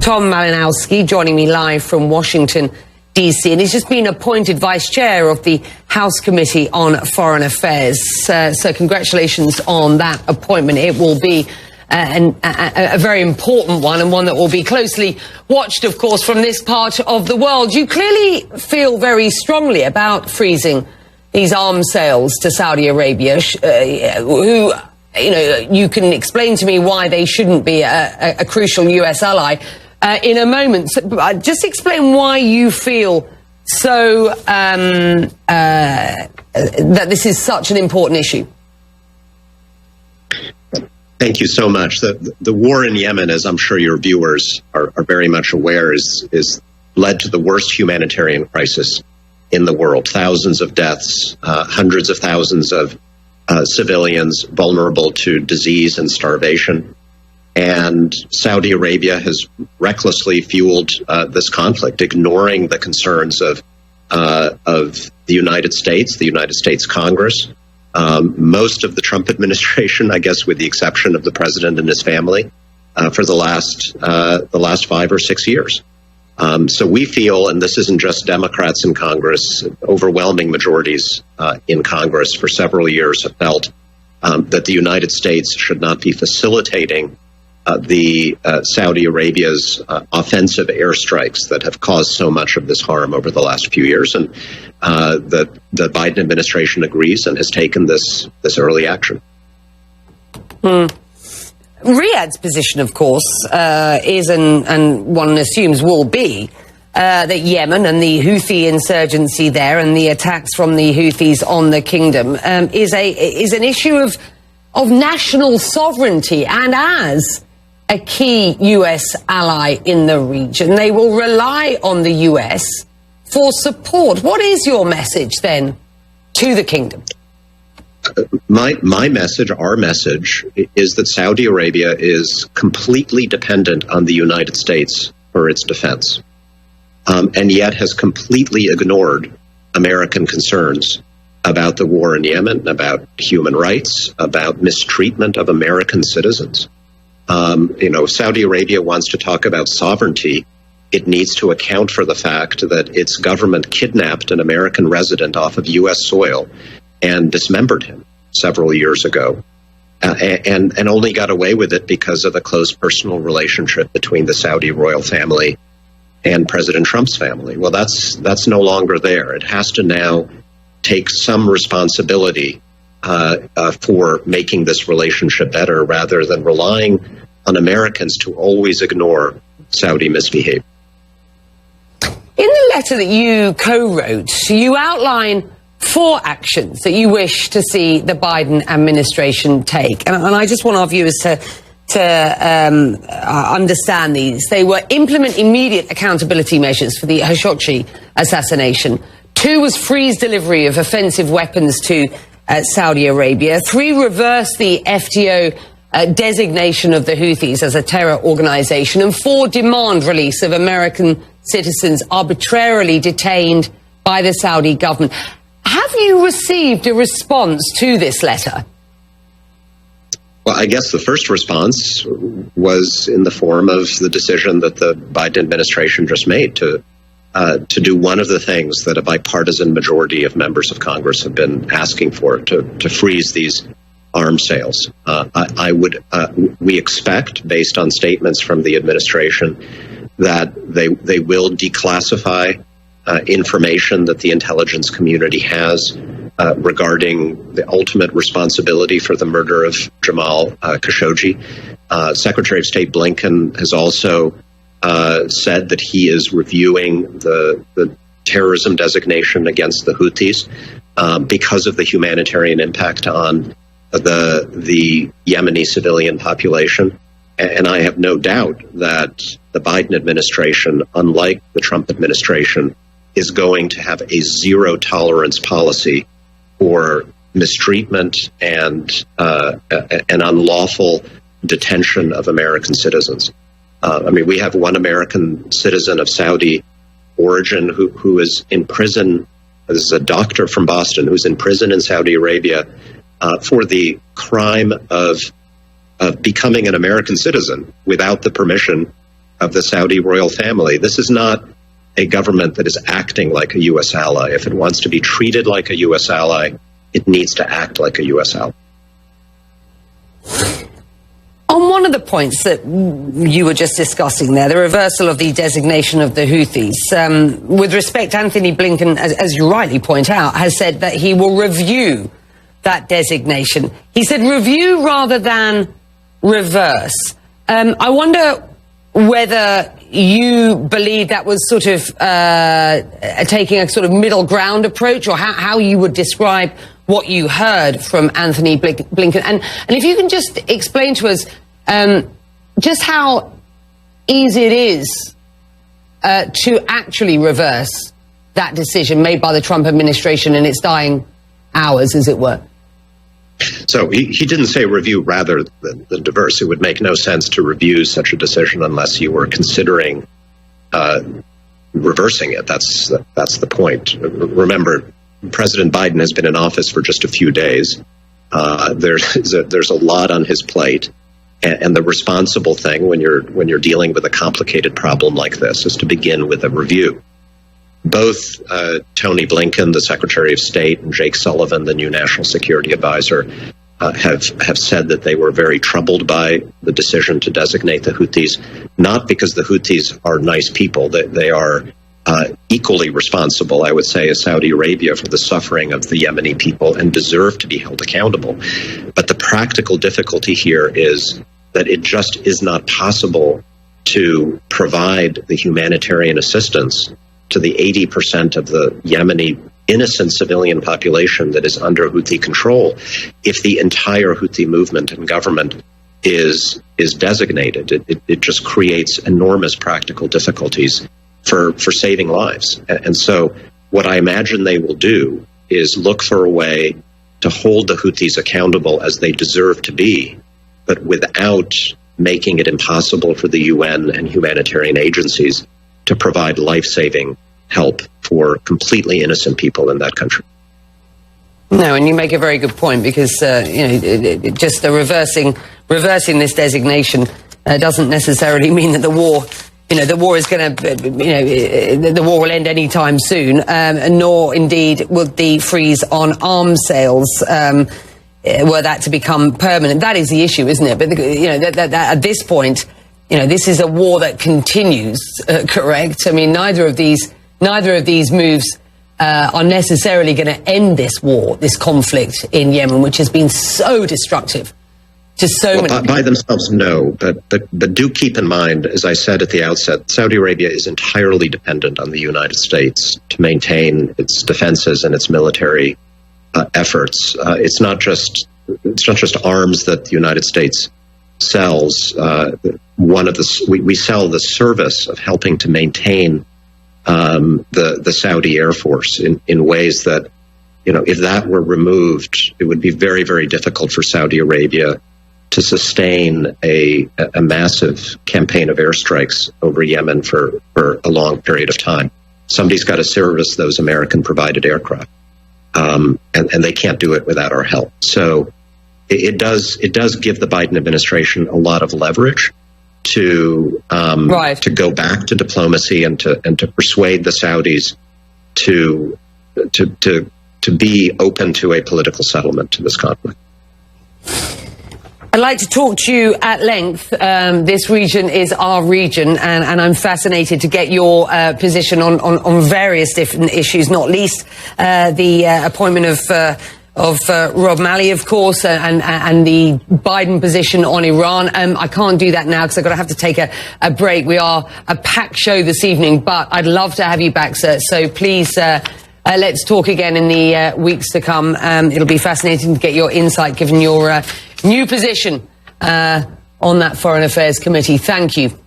Tom Malinowski joining me live from Washington, D.C., and he's just been appointed vice chair of the House Committee on Foreign Affairs. So congratulations on that appointment. It will be a very important one, and one that will be closely watched, of course, from this part of the world. You clearly feel very strongly about freezing these arms sales to Saudi Arabia, who, you know, you can explain to me why they shouldn't be a crucial U.S. ally in a moment. So, just explain why you feel so that this is such an important issue. Thank you so much. The war in Yemen, as I'm sure your viewers are very much aware, is led to the worst humanitarian crisis in the world. Thousands of deaths, hundreds of thousands of civilians vulnerable to disease and starvation. And Saudi Arabia has recklessly fueled this conflict, ignoring the concerns of the United States Congress, most of the Trump administration, I guess, with the exception of the president and his family, for the last 5 or 6 years. So we feel, and this isn't just Democrats in Congress, overwhelming majorities in Congress for several years have felt that the United States should not be facilitating the Saudi Arabia's offensive airstrikes that have caused so much of this harm over the last few years, and the Biden administration agrees and has taken this early action. Riyadh's position, of course, is, and one assumes will be, that Yemen and the Houthi insurgency there and the attacks from the Houthis on the kingdom is an issue of national sovereignty, and as a key U.S. ally in the region, they will rely on the U.S. for support. What is your message then to the kingdom? My message, our message, is that Saudi Arabia is completely dependent on the United States for its defense, and yet has completely ignored American concerns about the war in Yemen, about human rights, about mistreatment of American citizens. Saudi Arabia wants to talk about sovereignty. It needs to account for the fact that its government kidnapped an American resident off of U.S. soil and dismembered him several years ago, and only got away with it because of a close personal relationship between the Saudi royal family and President Trump's family. Well, that's no longer there. It has to now take some responsibility for making this relationship better, rather than relying on Americans to always ignore Saudi misbehavior. In the letter that you co-wrote, you outline 4 actions that you wish to see the Biden administration take. And I just want our viewers to understand these. They were: implement immediate accountability measures for the Khashoggi assassination. 2 was freeze delivery of offensive weapons to Saudi Arabia. 3, reverse the FTO designation of the Houthis as a terror organization. And 4, demand release of American citizens arbitrarily detained by the Saudi government. Have you received a response to this letter? Well, I guess the first response was in the form of the decision that the Biden administration just made to do one of the things that a bipartisan majority of members of Congress have been asking for, to freeze these arms sales. We expect, based on statements from the administration, that they will declassify information that the intelligence community has regarding the ultimate responsibility for the murder of Jamal Khashoggi. Secretary of State Blinken has also said that he is reviewing the terrorism designation against the Houthis because of the humanitarian impact on the Yemeni civilian population. And I have no doubt that the Biden administration, unlike the Trump administration, is going to have a zero tolerance policy for mistreatment and an unlawful detention of American citizens. We have one American citizen of Saudi origin who is in prison. This is a doctor from Boston who's in prison in Saudi Arabia for the crime of becoming an American citizen without the permission of the Saudi royal family. This is not a government that is acting like a U.S. ally. If it wants to be treated like a U.S. ally, it needs to act like a U.S. ally. On one of the points that you were just discussing there, the reversal of the designation of the Houthis, with respect, Anthony Blinken, as you rightly point out, has said that he will review that designation. He said review rather than reverse. I wonder whether you believe that was sort of taking a sort of middle ground approach, or how you would describe what you heard from Anthony Blinken. And if you can just explain to us just how easy it is to actually reverse that decision made by the Trump administration in its dying hours, as it were. So he didn't say review rather than diverse. It would make no sense to review such a decision unless you were considering reversing it. That's the point. Remember, President Biden has been in office for just a few days. There's a lot on his plate, and the responsible thing when you're dealing with a complicated problem like this is to begin with a review. Both Tony Blinken, the Secretary of State, and Jake Sullivan, the new National Security Advisor, have said that they were very troubled by the decision to designate the Houthis, not because the Houthis are nice people. They are equally responsible, I would say, as Saudi Arabia for the suffering of the Yemeni people and deserve to be held accountable. But the practical difficulty here is that it just is not possible to provide the humanitarian assistance to the 80% of the Yemeni innocent civilian population that is under Houthi control if the entire Houthi movement and government is designated. It just creates enormous practical difficulties for saving lives. And so what I imagine they will do is look for a way to hold the Houthis accountable as they deserve to be, but without making it impossible for the UN and humanitarian agencies to provide life-saving help for completely innocent people in that country. No, and you make a very good point, because just the reversing this designation doesn't necessarily mean that the war is going to, the war will end any time soon, nor indeed will the freeze on arms sales, were that to become permanent. That is the issue, isn't it? But that at this point, this is a war that continues. Correct? I mean, neither of these moves are necessarily going to end this war, this conflict in Yemen, which has been so destructive to so many. By themselves, no. But do keep in mind, as I said at the outset, Saudi Arabia is entirely dependent on the United States to maintain its defenses and its military efforts. It's not just arms that the United States sells. We sell the service of helping to maintain the Saudi Air Force in ways that, if that were removed, it would be very, very difficult for Saudi Arabia to sustain a massive campaign of airstrikes over Yemen for a long period of time. Somebody's got to service those American-provided aircraft, and they can't do it without our help. So it does give the Biden administration a lot of leverage to go back to diplomacy and to persuade the Saudis to be open to a political settlement to this conflict. I'd like to talk to you at length. This region is our region, and I'm fascinated to get your position on various different issues, not least the appointment of Rob Malley, of course, and the Biden position on Iran. I can't do that now because I've got to have to take a break. We are a packed show this evening, but I'd love to have you back, sir. So please, let's talk again in the weeks to come. It'll be fascinating to get your insight, given your new position on that Foreign Affairs Committee. Thank you.